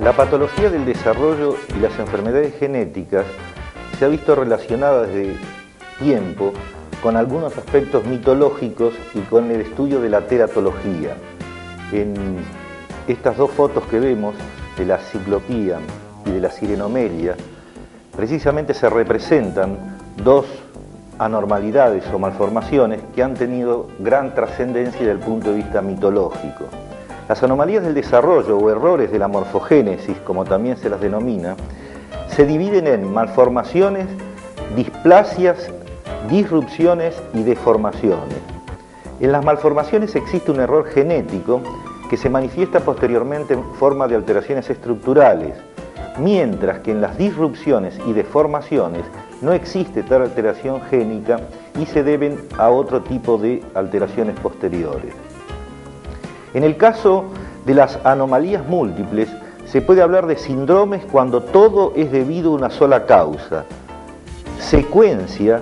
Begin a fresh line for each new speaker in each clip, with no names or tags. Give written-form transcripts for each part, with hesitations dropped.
La patología del desarrollo y las enfermedades genéticas se ha visto relacionada desde tiempo con algunos aspectos mitológicos y con el estudio de la teratología. En estas dos fotos que vemos, de la ciclopía y de la sirenomelia, precisamente se representan dos anormalidades o malformaciones que han tenido gran trascendencia desde el punto de vista mitológico. Las anomalías del desarrollo o errores de la morfogénesis, como también se las denomina, se dividen en malformaciones, displasias, disrupciones y deformaciones. En las malformaciones existe un error genético que se manifiesta posteriormente en forma de alteraciones estructurales, mientras que en las disrupciones y deformaciones no existe tal alteración génica y se deben a otro tipo de alteraciones posteriores. En el caso de las anomalías múltiples, se puede hablar de síndromes cuando todo es debido a una sola causa. Secuencia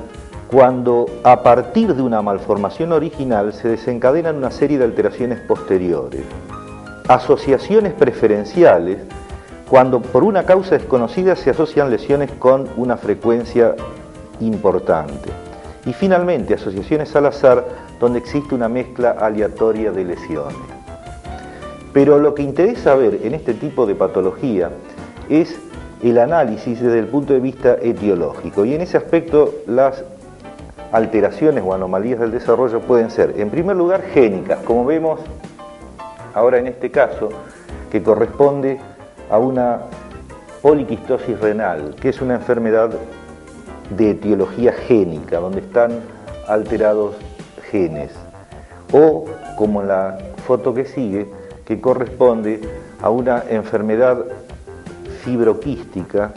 cuando a partir de una malformación original se desencadenan una serie de alteraciones posteriores. Asociaciones preferenciales cuando por una causa desconocida se asocian lesiones con una frecuencia importante. Y finalmente, asociaciones al azar donde existe una mezcla aleatoria de lesiones. Pero lo que interesa ver en este tipo de patología es el análisis desde el punto de vista etiológico. Y en ese aspecto las alteraciones o anomalías del desarrollo pueden ser, en primer lugar, génicas, como vemos ahora en este caso, que corresponde a una poliquistosis renal, que es una enfermedad de etiología génica, donde están alterados genes. O, como en la foto que sigue, que corresponde a una enfermedad fibroquística,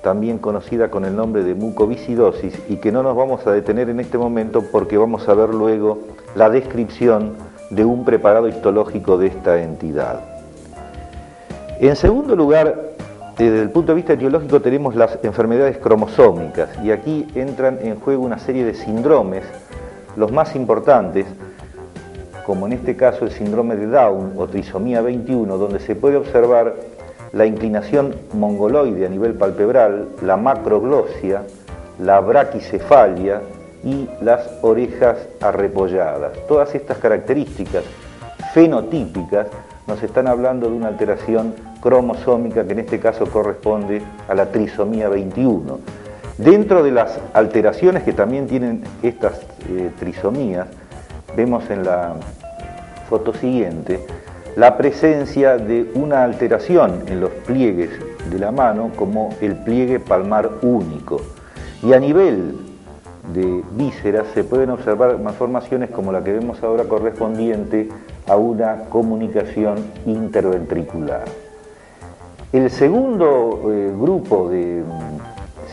también conocida con el nombre de mucoviscidosis, y que no nos vamos a detener en este momento porque vamos a ver luego la descripción de un preparado histológico de esta entidad. En segundo lugar, desde el punto de vista etiológico tenemos las enfermedades cromosómicas, y aquí entran en juego una serie de síndromes, los más importantes, como en este caso el síndrome de Down o trisomía 21, donde se puede observar la inclinación mongoloide a nivel palpebral, la macroglosia, la braquicefalia y las orejas arrepolladas. Todas estas características fenotípicas nos están hablando de una alteración cromosómica que en este caso corresponde a la trisomía 21. Dentro de las alteraciones que también tienen estas trisomías, vemos en la foto siguiente la presencia de una alteración en los pliegues de la mano como el pliegue palmar único. Y a nivel de vísceras se pueden observar malformaciones como la que vemos ahora correspondiente a una comunicación interventricular. El segundo grupo de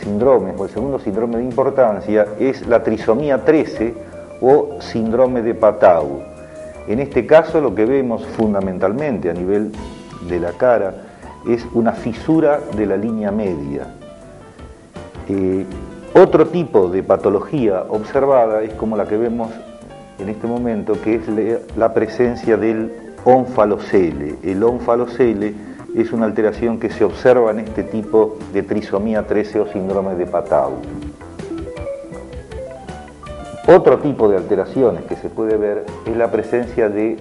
síndromes, o el segundo síndrome de importancia, es la trisomía 13 o síndrome de Patau. En este caso lo que vemos fundamentalmente a nivel de la cara es una fisura de la línea media. Otro tipo de patología observada es como la que vemos en este momento, que es la presencia del ónfalocele. El ónfalocele es una alteración que se observa en este tipo de trisomía 13 o síndrome de Patau. Otro tipo de alteraciones que se puede ver es la presencia de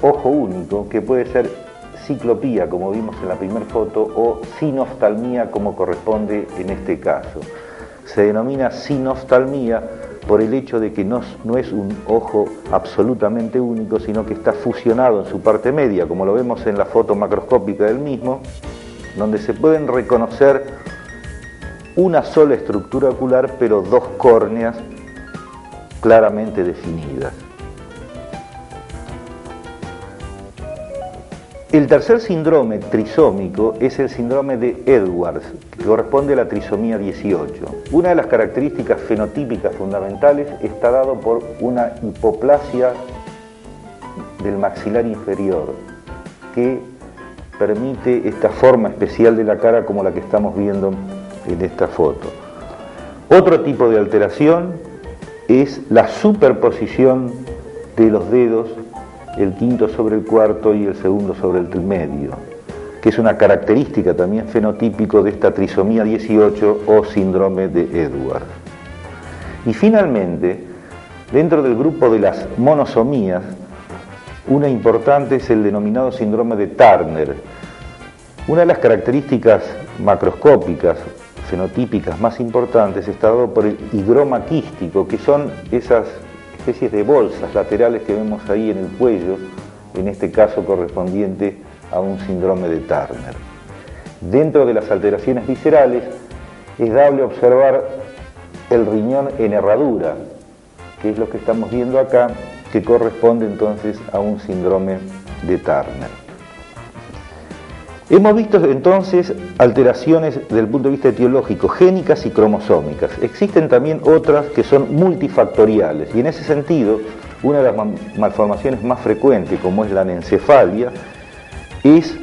ojo único, que puede ser ciclopía, como vimos en la primera foto, o sinoftalmía, como corresponde en este caso. Se denomina sinoftalmía por el hecho de que no es un ojo absolutamente único, sino que está fusionado en su parte media, como lo vemos en la foto macroscópica del mismo, donde se pueden reconocer una sola estructura ocular, pero dos córneas claramente definidas. El tercer síndrome trisómico es el síndrome de Edwards, que corresponde a la trisomía 18. Una de las características fenotípicas fundamentales está dado por una hipoplasia del maxilar inferior, que permite esta forma especial de la cara como la que estamos viendo en esta foto. Otro tipo de alteración es la superposición de los dedos, el quinto sobre el cuarto y el segundo sobre el medio. que es una característica también fenotípico de esta trisomía 18 o síndrome de Edwards. Y finalmente, dentro del grupo de las monosomías, una importante es el denominado síndrome de Turner. Una de las características macroscópicas, fenotípicas más importantes está dado por el higroma quístico, que son esas especies de bolsas laterales que vemos ahí en el cuello, en este caso correspondiente a un síndrome de Turner. Dentro de las alteraciones viscerales es dable observar el riñón en herradura, que es lo que estamos viendo acá, que corresponde entonces a un síndrome de Turner. Hemos visto entonces alteraciones desde el punto de vista etiológico, génicas y cromosómicas. Existen también otras que son multifactoriales, y en ese sentido, una de las malformaciones más frecuentes, como es la anencefalia, es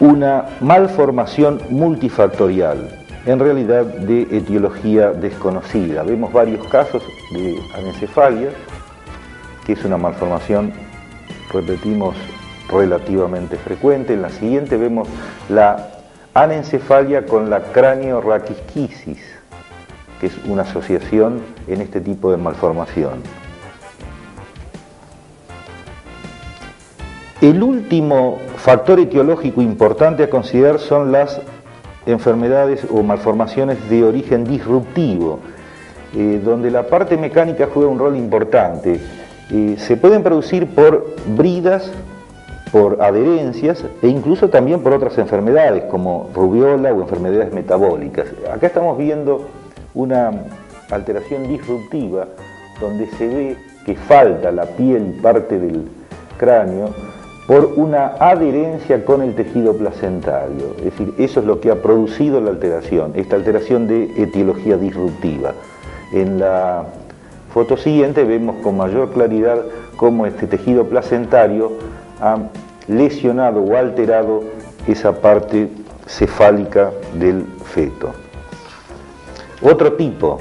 una malformación multifactorial, en realidad de etiología desconocida. Vemos varios casos de anencefalia, que es una malformación, repetimos, relativamente frecuente. En la siguiente vemos la anencefalia con la craneorraquisquisis, que es una asociación en este tipo de malformación. El último factor etiológico importante a considerar son las enfermedades o malformaciones de origen disruptivo, donde la parte mecánica juega un rol importante. Se pueden producir por bridas, por adherencias e incluso también por otras enfermedades como rubiola o enfermedades metabólicas. Acá estamos viendo una alteración disruptiva donde se ve que falta la piel y parte del cráneo por una adherencia con el tejido placentario. Es decir, eso es lo que ha producido la alteración, esta alteración de etiología disruptiva. En la foto siguiente vemos con mayor claridad cómo este tejido placentario ha lesionado o alterado esa parte cefálica del feto. Otro tipo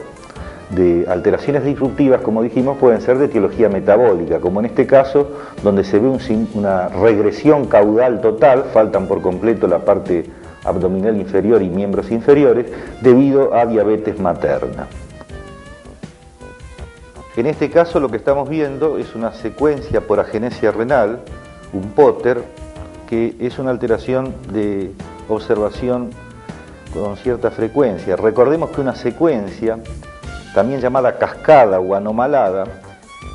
de alteraciones disruptivas, como dijimos, pueden ser de etiología metabólica, como en este caso, donde se ve una regresión caudal total, faltan por completo la parte abdominal inferior y miembros inferiores, debido a diabetes materna. En este caso lo que estamos viendo es una secuencia por agenesia renal, un Potter, que es una alteración de observación con cierta frecuencia. Recordemos que una secuencia, también llamada cascada o anomalada,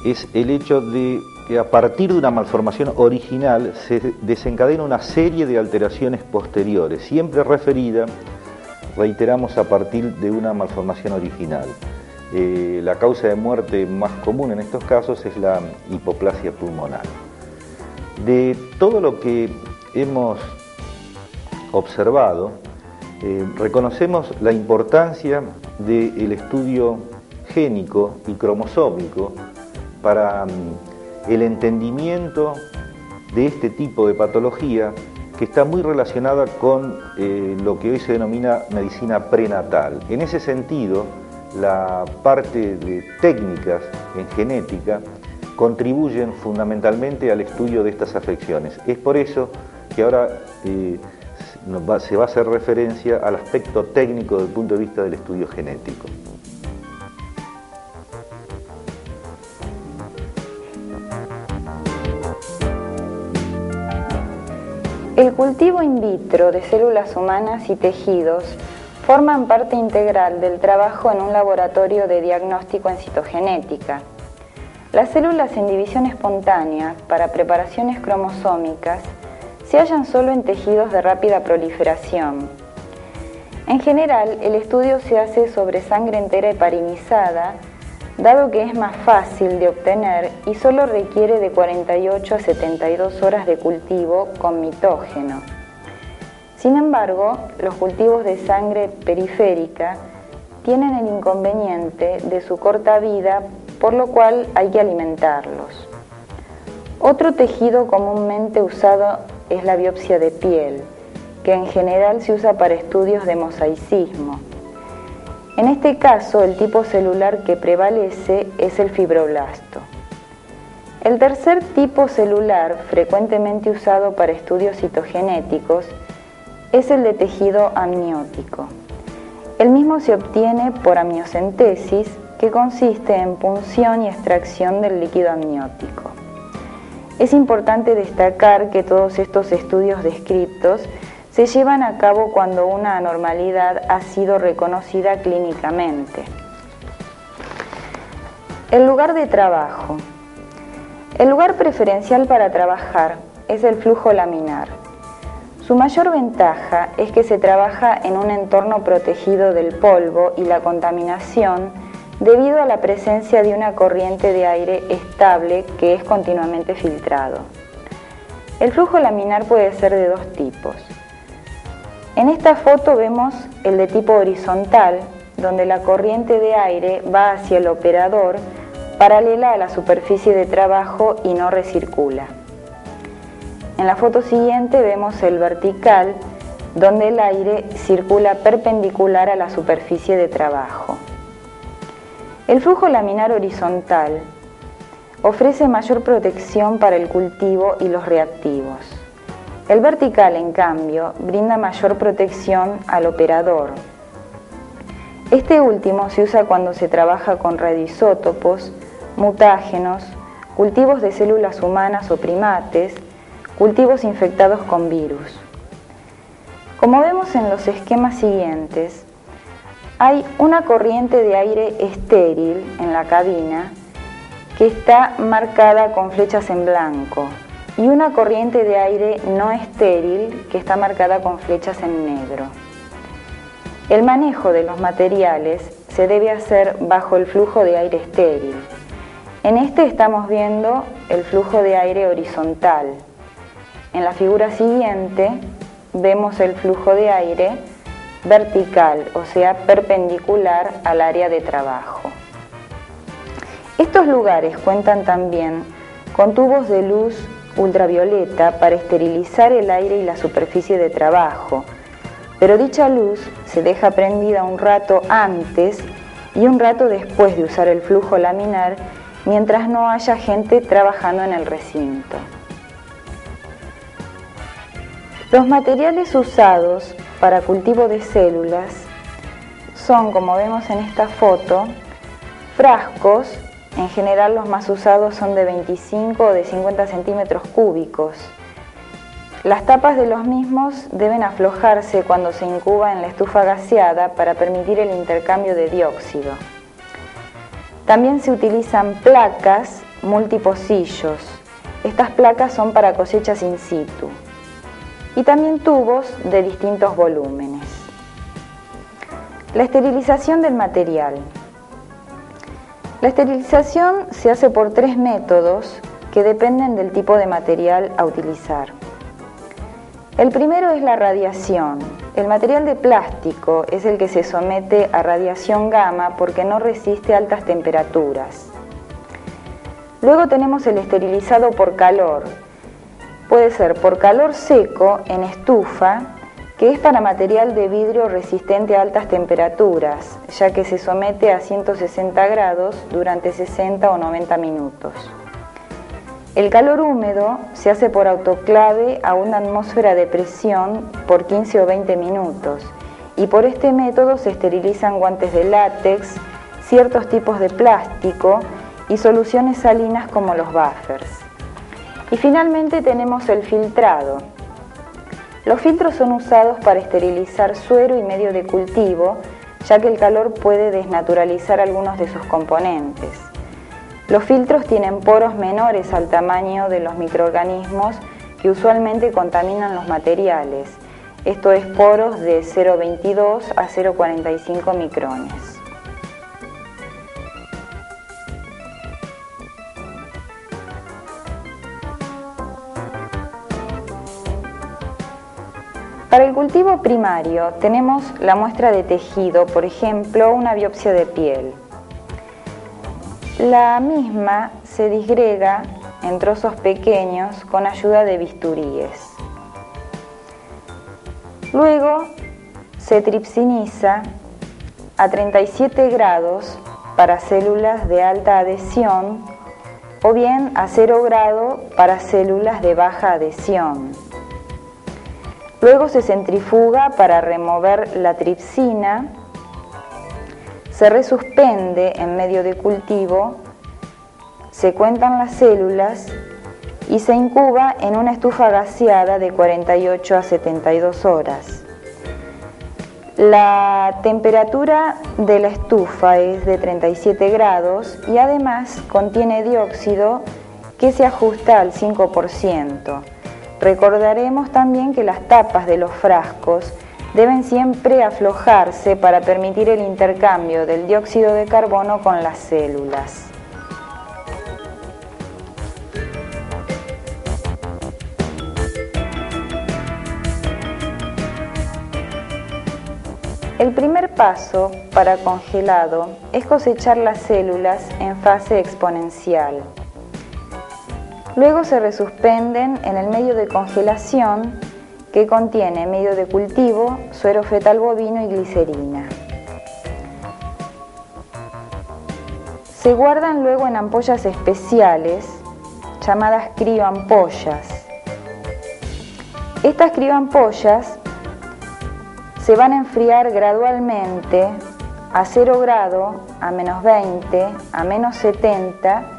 es el hecho de que a partir de una malformación original se desencadena una serie de alteraciones posteriores, siempre referida, reiteramos, a partir de una malformación original. La causa de muerte más común en estos casos es la hipoplasia pulmonar. De todo lo que hemos observado, reconocemos la importancia del estudio génico y cromosómico para el entendimiento de este tipo de patología, que está muy relacionada con lo que hoy se denomina medicina prenatal. En ese sentido, la parte de técnicas en genética contribuyen fundamentalmente al estudio de estas afecciones. Es por eso que ahora se va a hacer referencia al aspecto técnico desde el punto de vista del estudio genético.
El cultivo in vitro de células humanas y tejidos forman parte integral del trabajo en un laboratorio de diagnóstico en citogenética. Las células en división espontánea para preparaciones cromosómicas se hallan solo en tejidos de rápida proliferación. En general, el estudio se hace sobre sangre entera heparinizada, dado que es más fácil de obtener y solo requiere de 48 a 72 horas de cultivo con mitógeno. Sin embargo, los cultivos de sangre periférica tienen el inconveniente de su corta vida, por lo cual hay que alimentarlos. Otro tejido comúnmente usado es la biopsia de piel, que en general se usa para estudios de mosaicismo. En este caso, el tipo celular que prevalece es el fibroblasto. El tercer tipo celular, frecuentemente usado para estudios citogenéticos, es el de tejido amniótico. El mismo se obtiene por amniocentesis, que consiste en punción y extracción del líquido amniótico. Es importante destacar que todos estos estudios descritos se llevan a cabo cuando una anormalidad ha sido reconocida clínicamente. El lugar de trabajo. El lugar preferencial para trabajar es el flujo laminar. Su mayor ventaja es que se trabaja en un entorno protegido del polvo y la contaminación debido a la presencia de una corriente de aire estable que es continuamente filtrado. El flujo laminar puede ser de dos tipos. En esta foto vemos el de tipo horizontal, donde la corriente de aire va hacia el operador paralela a la superficie de trabajo y no recircula. En la foto siguiente vemos el vertical, donde el aire circula perpendicular a la superficie de trabajo. El flujo laminar horizontal ofrece mayor protección para el cultivo y los reactivos. El vertical, en cambio, brinda mayor protección al operador. Este último se usa cuando se trabaja con radioisótopos, mutágenos, cultivos de células humanas o primates, cultivos infectados con virus. Como vemos en los esquemas siguientes, hay una corriente de aire estéril en la cabina que está marcada con flechas en blanco y una corriente de aire no estéril que está marcada con flechas en negro. El manejo de los materiales se debe hacer bajo el flujo de aire estéril. En este estamos viendo el flujo de aire horizontal. En la figura siguiente vemos el flujo de aire vertical, o sea, perpendicular al área de trabajo. Estos lugares cuentan también con tubos de luz ultravioleta para esterilizar el aire y la superficie de trabajo, pero dicha luz se deja prendida un rato antes y un rato después de usar el flujo laminar mientras no haya gente trabajando en el recinto. Los materiales usados para cultivo de células son, como vemos en esta foto, frascos. En general los más usados son de 25 o de 50 centímetros cúbicos. Las tapas de los mismos deben aflojarse cuando se incuba en la estufa gaseada para permitir el intercambio de dióxido. También se utilizan placas multipocillos. Estas placas son para cosechas in situ. Y también tubos de distintos volúmenes. La esterilización del material. La esterilización se hace por tres métodos que dependen del tipo de material a utilizar. El primero es la radiación. El material de plástico es el que se somete a radiación gamma porque no resiste altas temperaturas. Luego tenemos el esterilizado por calor. Puede ser por calor seco en estufa, que es para material de vidrio resistente a altas temperaturas, ya que se somete a 160 grados durante 60 o 90 minutos. El calor húmedo se hace por autoclave a una atmósfera de presión por 15 o 20 minutos, y por este método se esterilizan guantes de látex, ciertos tipos de plástico y soluciones salinas como los buffers. Y finalmente tenemos el filtrado. Los filtros son usados para esterilizar suero y medio de cultivo, ya que el calor puede desnaturalizar algunos de sus componentes. Los filtros tienen poros menores al tamaño de los microorganismos que usualmente contaminan los materiales. Esto es poros de 0,22 a 0,45 micrones. Para el cultivo primario tenemos la muestra de tejido, por ejemplo, una biopsia de piel. La misma se disgrega en trozos pequeños con ayuda de bisturíes. Luego se tripsiniza a 37 grados para células de alta adhesión o bien a 0 grado para células de baja adhesión. Luego se centrifuga para remover la tripsina, se resuspende en medio de cultivo, se cuentan las células y se incuba en una estufa gaseada de 48 a 72 horas. La temperatura de la estufa es de 37 grados y además contiene dióxido que se ajusta al 5%. Recordaremos también que las tapas de los frascos deben siempre aflojarse para permitir el intercambio del dióxido de carbono con las células. El primer paso para congelado es cosechar las células en fase exponencial. Luego se resuspenden en el medio de congelación que contiene medio de cultivo, suero fetal bovino y glicerina. Se guardan luego en ampollas especiales llamadas crioampollas. Estas crioampollas se van a enfriar gradualmente a 0 grado, a menos 20, a menos 70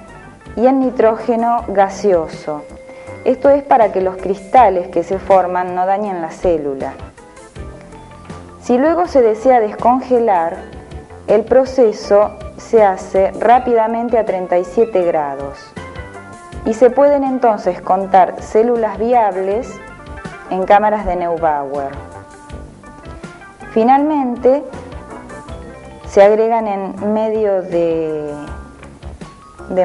y en nitrógeno gaseoso. Esto es para que los cristales que se forman no dañen la célula. Si luego se desea descongelar, el proceso se hace rápidamente a 37 grados y se pueden entonces contar células viables en cámaras de Neubauer. Finalmente, se agregan en medio de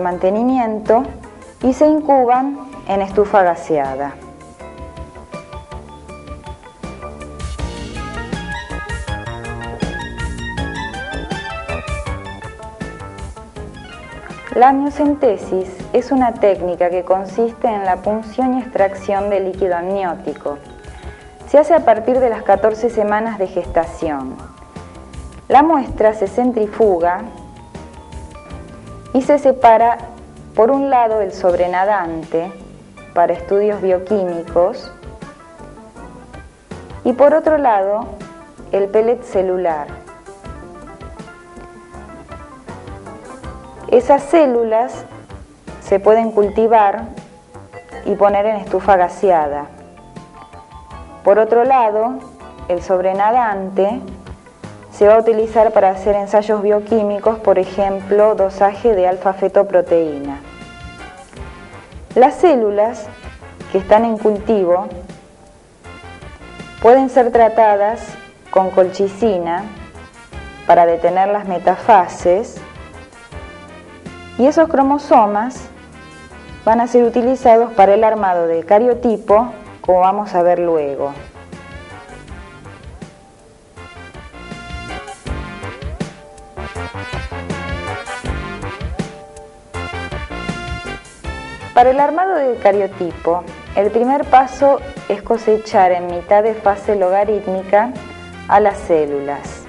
mantenimiento y se incuban en estufa gaseada. La amniocentesis es una técnica que consiste en la punción y extracción de líquido amniótico. Se hace a partir de las 14 semanas de gestación. La muestra se centrifuga y se separa por un lado el sobrenadante para estudios bioquímicos y por otro lado el pellet celular. Esas células se pueden cultivar y poner en estufa gaseada. Por otro lado, el sobrenadante se va a utilizar para hacer ensayos bioquímicos, por ejemplo, dosaje de alfa-fetoproteína. Las células que están en cultivo pueden ser tratadas con colchicina para detener las metafases y esos cromosomas van a ser utilizados para el armado de cariotipo, como vamos a ver luego. Para el armado del cariotipo, el primer paso es cosechar en mitad de fase logarítmica a las células.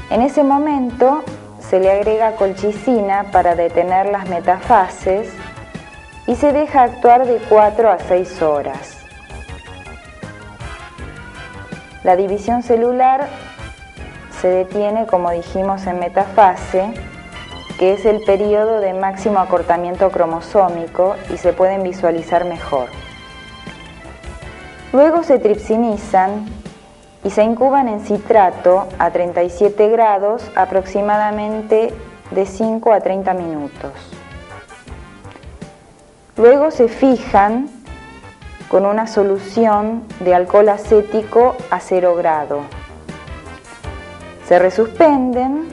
En ese momento se le agrega colchicina para detener las metafases y se deja actuar de 4 a 6 horas. La división celular se detiene, como dijimos, en metafase, que es el periodo de máximo acortamiento cromosómico y se pueden visualizar mejor. Luego se tripsinizan y se incuban en citrato a 37 grados aproximadamente de 5 a 30 minutos. Luego se fijan con una solución de alcohol acético a 0 grado. Se resuspenden,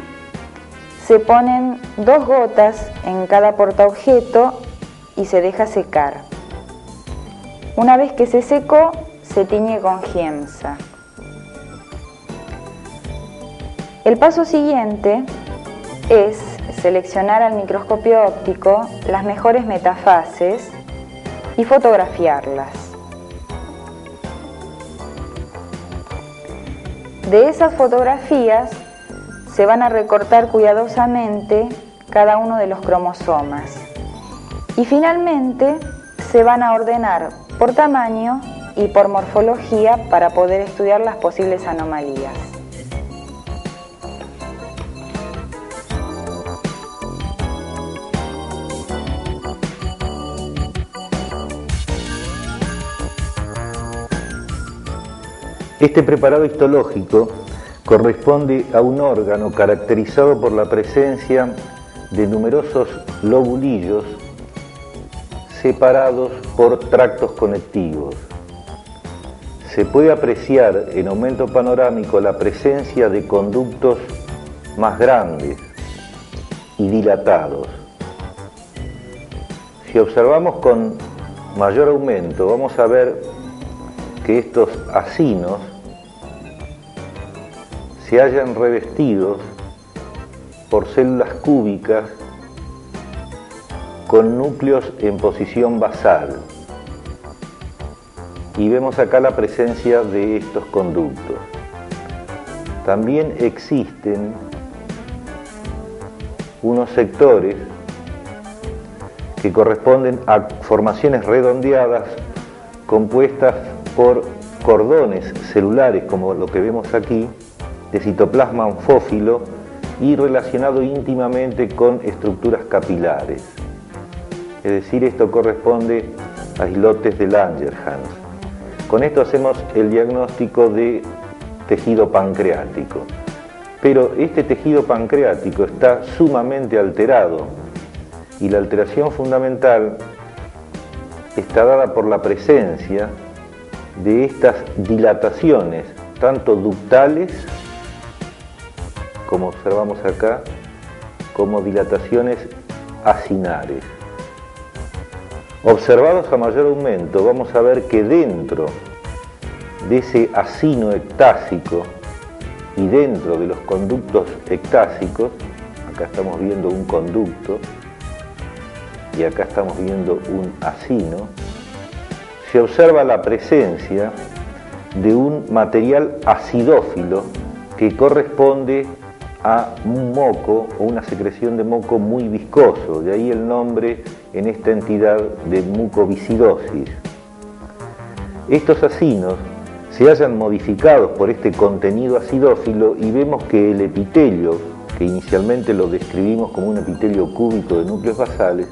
se ponen 2 gotas en cada portaobjeto y se deja secar. Una vez que se secó, se tiñe con Giemsa. El paso siguiente es seleccionar al microscopio óptico las mejores metafases y fotografiarlas. De esas fotografías se van a recortar cuidadosamente cada uno de los cromosomas y finalmente se van a ordenar por tamaño y por morfología para poder estudiar las posibles anomalías.
Este preparado histológico corresponde a un órgano caracterizado por la presencia de numerosos lobulillos separados por tractos conectivos. Se puede apreciar en aumento panorámico la presencia de conductos más grandes y dilatados. Si observamos con mayor aumento, vamos a ver que estos acinos se hallan revestidos por células cúbicas con núcleos en posición basal. Y vemos acá la presencia de estos conductos. También existen unos sectores que corresponden a formaciones redondeadas compuestas por cordones celulares, como lo que vemos aquí, de citoplasma anfófilo y relacionado íntimamente con estructuras capilares. Es decir, esto corresponde a islotes de Langerhans. Con esto hacemos el diagnóstico de tejido pancreático. Pero este tejido pancreático está sumamente alterado y la alteración fundamental está dada por la presencia de estas dilataciones, tanto ductales, como observamos acá, como dilataciones acinares. Observados a mayor aumento, vamos a ver que dentro de ese acino ectásico y dentro de los conductos ectásicos, acá estamos viendo un conducto y acá estamos viendo un acino, se observa la presencia de un material acidófilo que corresponde a un moco o una secreción de moco muy viscoso, de ahí el nombre en esta entidad de mucoviscidosis. Estos acinos se hallan modificados por este contenido acidófilo y vemos que el epitelio, que inicialmente lo describimos como un epitelio cúbico de núcleos basales,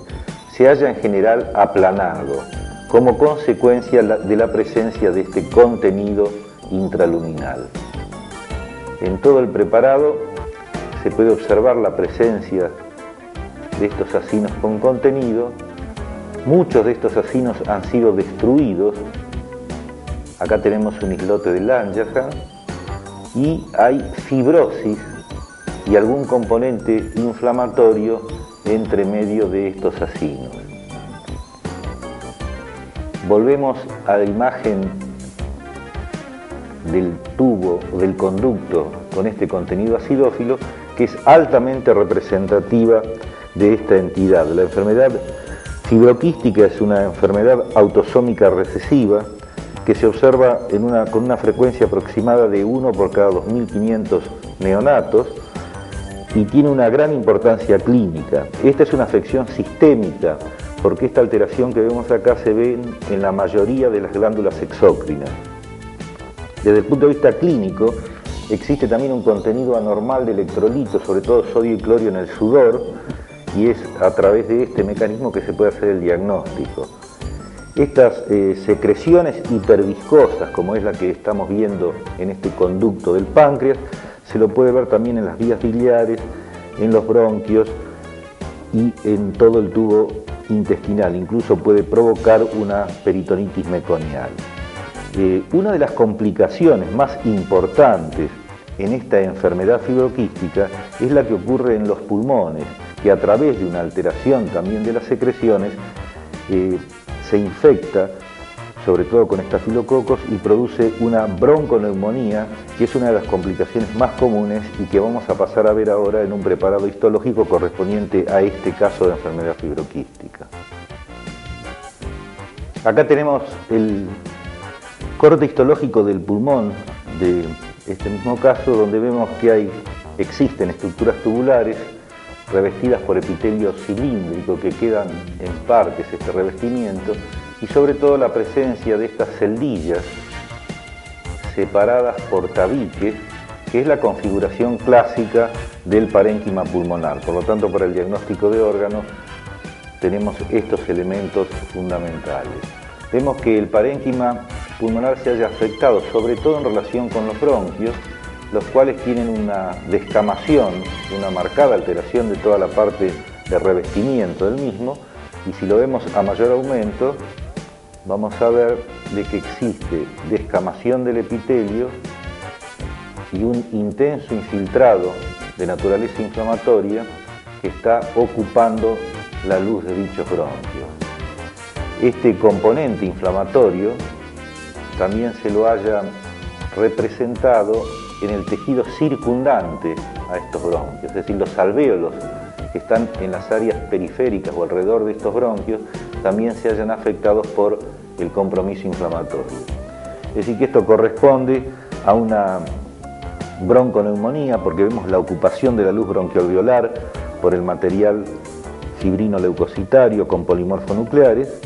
se halla en general aplanado, como consecuencia de la presencia de este contenido intraluminal. En todo el preparado se puede observar la presencia de estos acinos con contenido. Muchos de estos acinos han sido destruidos. Acá tenemos un islote de Langerhans y hay fibrosis y algún componente inflamatorio entre medio de estos acinos. Volvemos a la imagen del tubo, del conducto con este contenido acidófilo, que es altamente representativa de esta entidad. La enfermedad fibroquística es una enfermedad autosómica recesiva que se observa con una frecuencia aproximada de 1 por cada 2.500 neonatos y tiene una gran importancia clínica. Esta es una afección sistémica porque esta alteración que vemos acá se ve en la mayoría de las glándulas exócrinas. Desde el punto de vista clínico, existe también un contenido anormal de electrolitos, sobre todo sodio y clorio en el sudor, y es a través de este mecanismo que se puede hacer el diagnóstico. Estas secreciones hiperviscosas, como es la que estamos viendo en este conducto del páncreas, se lo puede ver también en las vías biliares, en los bronquios y en todo el tubo intestinal. Incluso puede provocar una peritonitis meconial. Una de las complicaciones más importantes en esta enfermedad fibroquística es la que ocurre en los pulmones, que a través de una alteración también de las secreciones se infecta, sobre todo con estafilococos, y produce una bronconeumonía, que es una de las complicaciones más comunes y que vamos a pasar a ver ahora en un preparado histológico correspondiente a este caso de enfermedad fibroquística. Acá tenemos el corte histológico del pulmón de este mismo caso, donde vemos que existen estructuras tubulares revestidas por epitelio cilíndrico que quedan en partes este revestimiento, y sobre todo la presencia de estas celdillas separadas por tabiques, que es la configuración clásica del parénquima pulmonar. Por lo tanto, para el diagnóstico de órganos tenemos estos elementos fundamentales. Vemos que el parénquima pulmonar se haya afectado, sobre todo en relación con los bronquios, los cuales tienen una descamación, una marcada alteración de toda la parte de revestimiento del mismo, y si lo vemos a mayor aumento, vamos a ver de que existe descamación del epitelio y un intenso infiltrado de naturaleza inflamatoria que está ocupando la luz de dichos bronquios. Este componente inflamatorio también se lo haya representado en el tejido circundante a estos bronquios, es decir, los alvéolos que están en las áreas periféricas o alrededor de estos bronquios también se hayan afectados por el compromiso inflamatorio. Es decir, que esto corresponde a una bronconeumonía, porque vemos la ocupación de la luz bronquialveolar por el material fibrino-leucocitario con polimorfonucleares,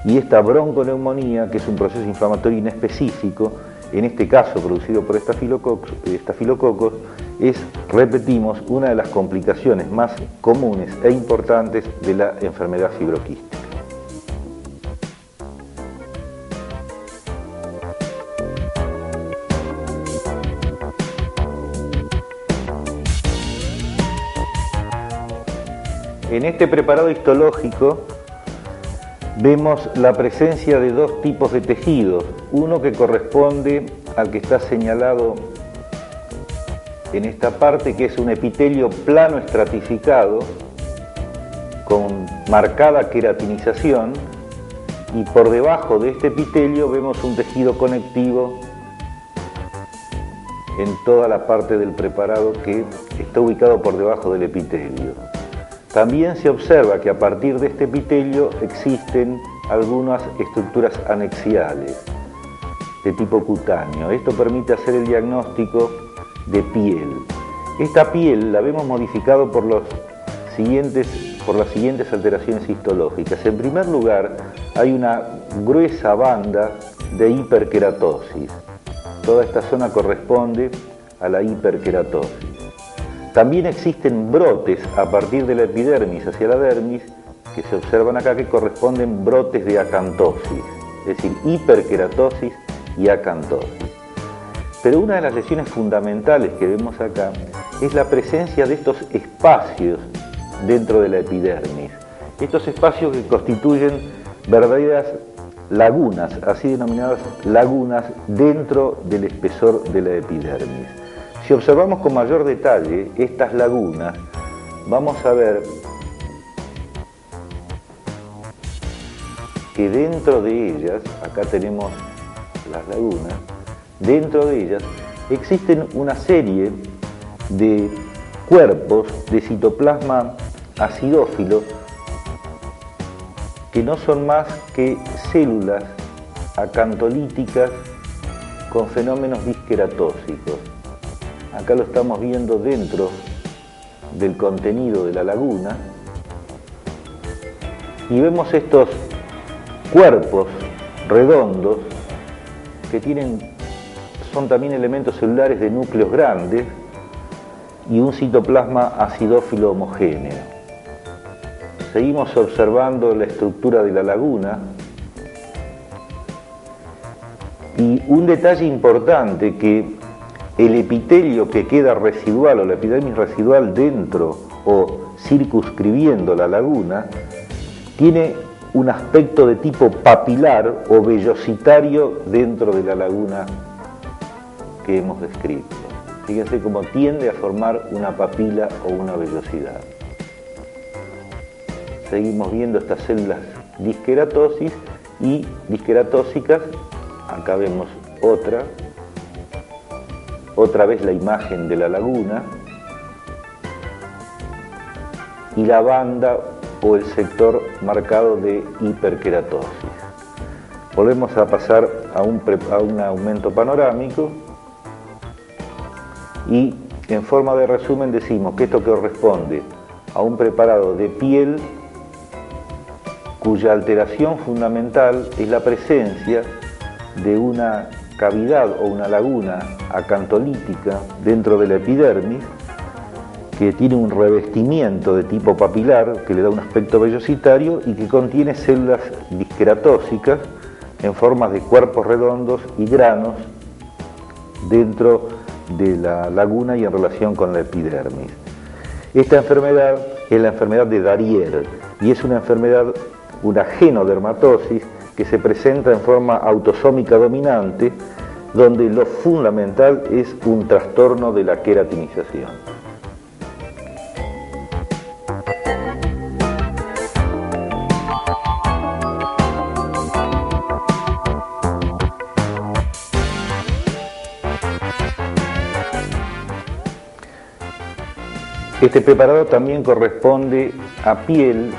y esta bronconeumonía, que es un proceso inflamatorio inespecífico, en este caso producido por estafilococos, es, repetimos, una de las complicaciones más comunes e importantes de la enfermedad fibroquística. En este preparado histológico vemos la presencia de dos tipos de tejidos, uno que corresponde al que está señalado en esta parte, que es un epitelio plano estratificado con marcada queratinización, y por debajo de este epitelio vemos un tejido conectivo en toda la parte del preparado que está ubicado por debajo del epitelio. También se observa que a partir de este epitelio existen algunas estructuras anexiales de tipo cutáneo. Esto permite hacer el diagnóstico de piel. Esta piel la vemos modificado por las siguientes alteraciones histológicas. En primer lugar, hay una gruesa banda de hiperkeratosis. Toda esta zona corresponde a la hiperkeratosis. También existen brotes a partir de la epidermis hacia la dermis, que se observan acá, que corresponden brotes de acantosis, es decir, hiperkeratosis y acantosis. Pero una de las lesiones fundamentales que vemos acá es la presencia de estos espacios dentro de la epidermis. Estos espacios que constituyen verdaderas lagunas, así denominadas lagunas, dentro del espesor de la epidermis. Si observamos con mayor detalle estas lagunas, vamos a ver que dentro de ellas, acá tenemos las lagunas, dentro de ellas existen una serie de cuerpos de citoplasma acidófilo que no son más que células acantolíticas con fenómenos disqueratósicos. Acá lo estamos viendo dentro del contenido de la laguna y vemos estos cuerpos redondos que son también elementos celulares de núcleos grandes y un citoplasma acidófilo homogéneo. Seguimos observando la estructura de la laguna y un detalle importante, que el epitelio que queda residual o la epidermis residual dentro o circunscribiendo la laguna tiene un aspecto de tipo papilar o vellositario dentro de la laguna que hemos descrito. Fíjense cómo tiende a formar una papila o una vellosidad. Seguimos viendo estas células disqueratosis y disqueratósicas. Acá vemos otra vez la imagen de la laguna y la banda o el sector marcado de hiperkeratosis. Volvemos a pasar a un aumento panorámico y en forma de resumen decimos que esto corresponde a un preparado de piel cuya alteración fundamental es la presencia de una cavidad o una laguna acantolítica dentro de la epidermis que tiene un revestimiento de tipo papilar que le da un aspecto vellocitario y que contiene células disqueratóxicas en formas de cuerpos redondos y granos dentro de la laguna y en relación con la epidermis. Esta enfermedad es la enfermedad de Darrier y es una enfermedad, una genodermatosis que se presenta en forma autosómica dominante, donde lo fundamental es un trastorno de la queratinización. Este preparado también corresponde a piel,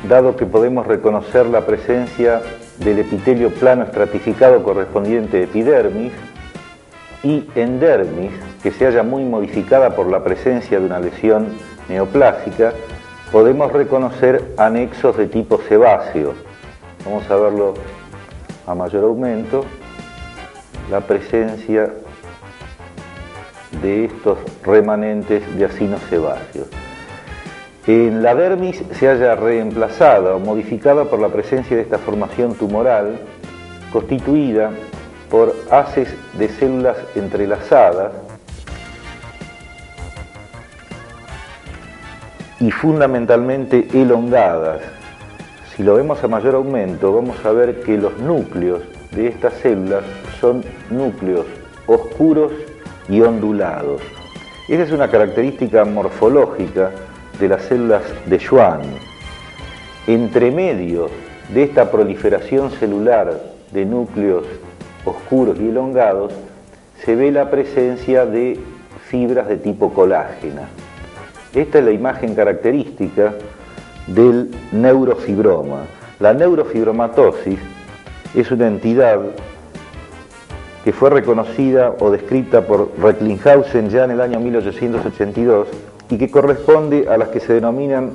dado que podemos reconocer la presencia del epitelio plano estratificado correspondiente a epidermis y endermis, que se halla muy modificada por la presencia de una lesión neoplásica, podemos reconocer anexos de tipo sebáceo. Vamos a verlo a mayor aumento, la presencia de estos remanentes de acinos sebáceos. En la dermis se halla reemplazada o modificada por la presencia de esta formación tumoral constituida por haces de células entrelazadas y fundamentalmente elongadas. Si lo vemos a mayor aumento, vamos a ver que los núcleos de estas células son núcleos oscuros y ondulados. Esa es una característica morfológica de las células de Schwann. Entre medio de esta proliferación celular de núcleos oscuros y elongados se ve la presencia de fibras de tipo colágena. Esta es la imagen característica del neurofibroma. La neurofibromatosis es una entidad que fue reconocida o descrita por Recklinghausen ya en el año 1882 y que corresponde a las que se denominan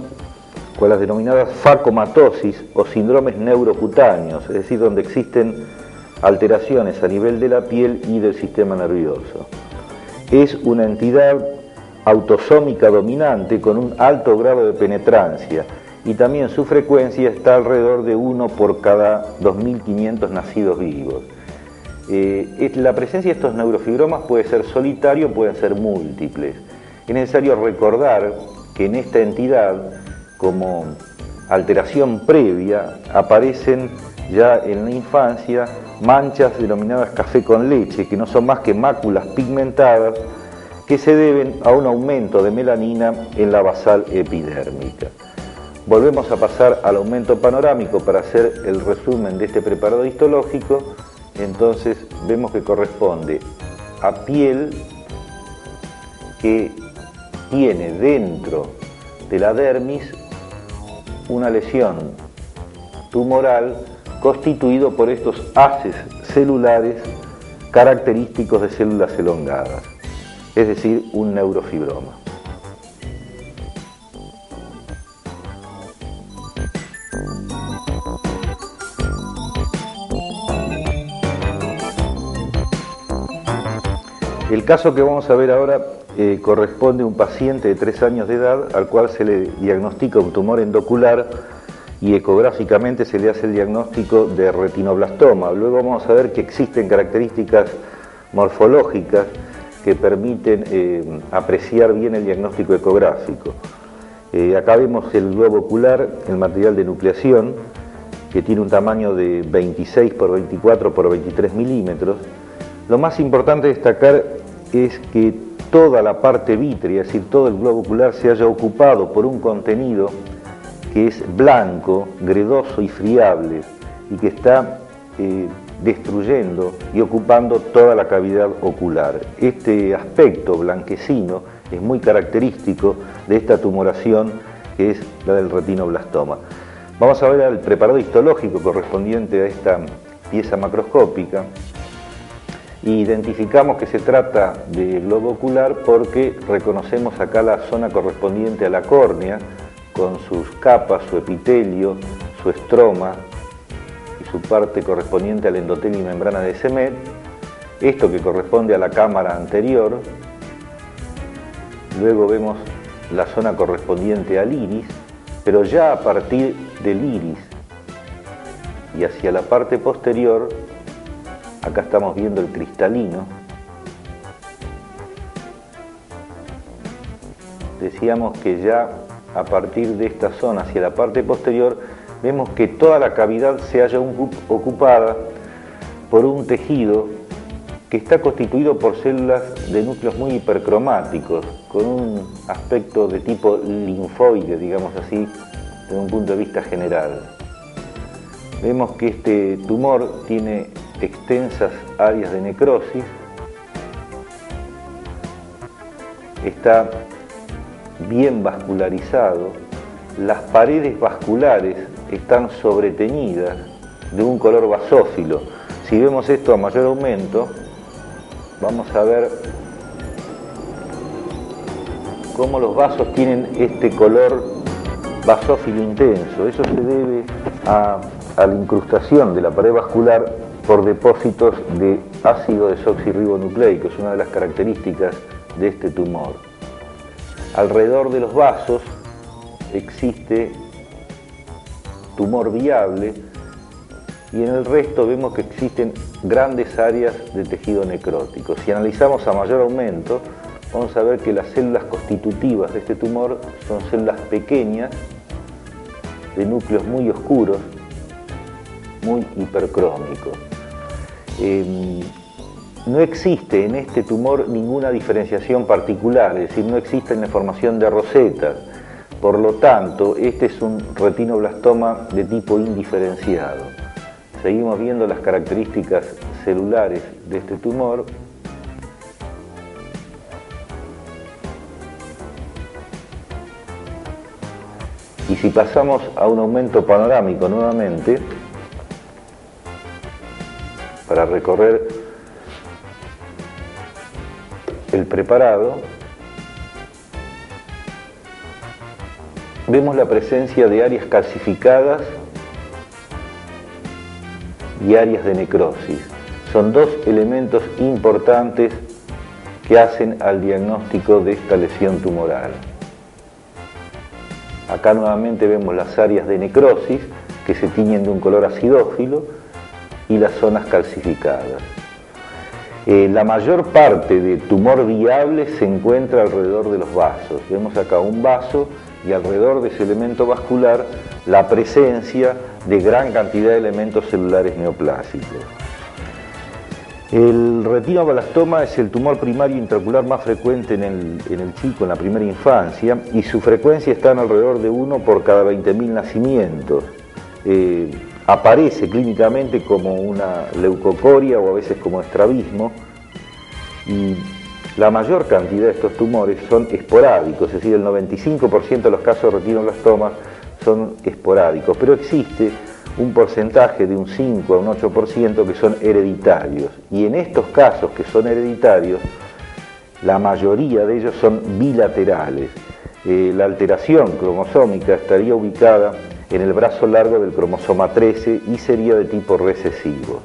con las denominadas facomatosis o síndromes neurocutáneos, es decir, donde existen alteraciones a nivel de la piel y del sistema nervioso. Es una entidad autosómica dominante con un alto grado de penetrancia y también su frecuencia está alrededor de 1 por cada 2.500 nacidos vivos. La presencia de estos neurofibromas puede ser solitario, pueden ser múltiples. Es necesario recordar que en esta entidad, como alteración previa, aparecen ya en la infancia manchas denominadas café con leche, que no son más que máculas pigmentadas que se deben a un aumento de melanina en la basal epidérmica. Volvemos a pasar al aumento panorámico para hacer el resumen de este preparado histológico. Entonces vemos que corresponde a piel que tiene dentro de la dermis una lesión tumoral constituido por estos haces celulares característicos de células elongadas, es decir, un neurofibroma. El caso que vamos a ver ahora corresponde a un paciente de 3 años de edad al cual se le diagnostica un tumor endocular y ecográficamente se le hace el diagnóstico de retinoblastoma. Luego vamos a ver que existen características morfológicas que permiten apreciar bien el diagnóstico ecográfico. Acá vemos el globo ocular, el material de nucleación, que tiene un tamaño de 26 por 24 por 23 milímetros. Lo más importante destacar es que toda la parte vítrea, es decir, todo el globo ocular, se haya ocupado por un contenido que es blanco, gredoso y friable y que está destruyendo y ocupando toda la cavidad ocular. Este aspecto blanquecino es muy característico de esta tumoración que es la del retinoblastoma. Vamos a ver el preparado histológico correspondiente a esta pieza macroscópica. Identificamos que se trata de globo ocular porque reconocemos acá la zona correspondiente a la córnea, con sus capas, su epitelio, su estroma y su parte correspondiente al endotelio y membrana de Semet, esto que corresponde a la cámara anterior. Luego vemos la zona correspondiente al iris, pero ya a partir del iris y hacia la parte posterior, acá estamos viendo el cristalino. Decíamos que ya a partir de esta zona hacia la parte posterior, vemos que toda la cavidad se halla ocupada por un tejido que está constituido por células de núcleos muy hipercromáticos, con un aspecto de tipo linfoide, digamos así, desde un punto de vista general. Vemos que este tumor tiene extensas áreas de necrosis, está bien vascularizado, las paredes vasculares están sobreteñidas de un color basófilo. Si vemos esto a mayor aumento, vamos a ver cómo los vasos tienen este color basófilo intenso. Eso se debe a la incrustación de la pared vascular por depósitos de ácido desoxirribonucleico, es una de las características de este tumor. Alrededor de los vasos existe tumor viable y en el resto vemos que existen grandes áreas de tejido necrótico. Si analizamos a mayor aumento, vamos a ver que las células constitutivas de este tumor son células pequeñas, de núcleos muy oscuros, muy hipercrómicos. No existe en este tumor ninguna diferenciación particular, es decir, no existe la formación de rosetas. Por lo tanto, este es un retinoblastoma de tipo indiferenciado. Seguimos viendo las características celulares de este tumor. Y si pasamos a un aumento panorámico nuevamente, para recorrer el preparado, vemos la presencia de áreas calcificadas y áreas de necrosis. Son dos elementos importantes que hacen al diagnóstico de esta lesión tumoral. Acá nuevamente vemos las áreas de necrosis que se tiñen de un color acidófilo y las zonas calcificadas. La mayor parte de tumor viable se encuentra alrededor de los vasos. Vemos acá un vaso y alrededor de ese elemento vascular la presencia de gran cantidad de elementos celulares neoplásicos. El retinoblastoma es el tumor primario intraocular más frecuente en el chico en la primera infancia y su frecuencia está en alrededor de 1 por cada 20.000 nacimientos. Aparece clínicamente como una leucocoria o a veces como estrabismo, y la mayor cantidad de estos tumores son esporádicos, es decir, el 95% de los casos de retinoblastomas son esporádicos, pero existe un porcentaje de un 5 a un 8% que son hereditarios, y en estos casos que son hereditarios, la mayoría de ellos son bilaterales. La alteración cromosómica estaría ubicada en el brazo largo del cromosoma 13 y sería de tipo recesivo.